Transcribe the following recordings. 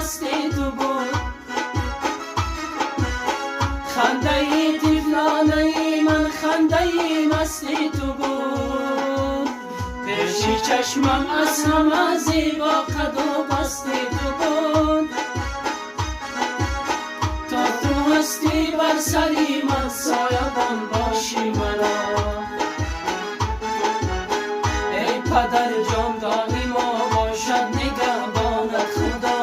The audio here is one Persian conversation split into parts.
مستی تو بود، خنده دیوانه من خنده مستی تو بود، پیش چشمم از همه زیبا قد و بستی تو بود، تا تو هستی بر سری من سایبان باشی مرا. ای پدر جان دانی ما باشد نگهبانت خدا،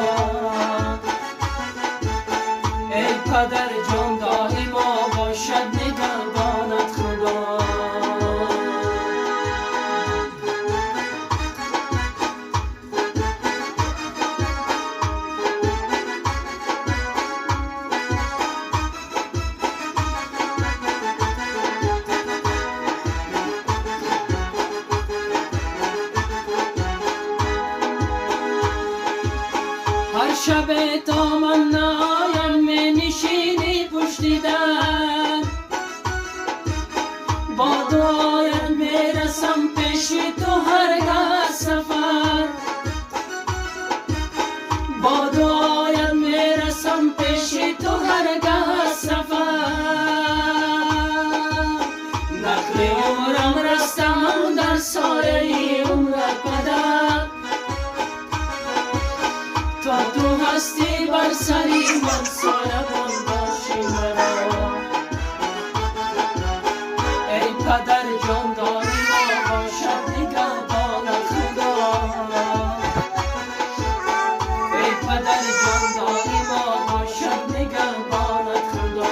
ای پدر جان دانی ما باشد نگهبانت خدا. هر شب تا من نایم می نشینی پشت در، با دعایت می رسم پیش تو هرگاه سفر، با دعایت می رسم پیش تو هرگاه سفر. نقل عمرم رستم در سایه عمرت پدر، تا تو هستی بر سری من سایبان باشی مرا. ای پدر جان داری ما باشد نگهبانت خدا، ای پدر جان داری ما باشد نگهبانت خدا.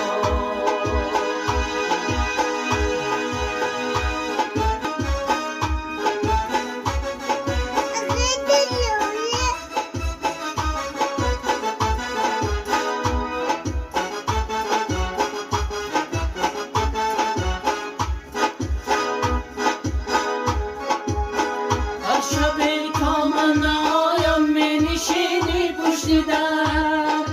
شبی تا من نایم می نشینی پشت در،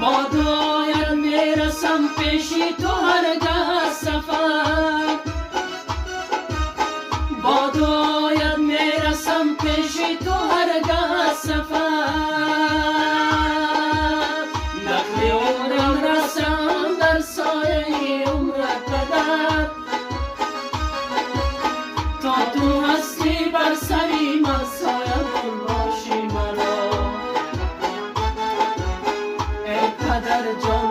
با دعایت می رسم پیش تو هرگاه سفر، با دعایت می رسم پیش تو هرگاه سفر. نقل عمرم رسم در سایه عمرت پدر، تا تو هستی بر سری من سایبان باشی مرا. ای پدر جان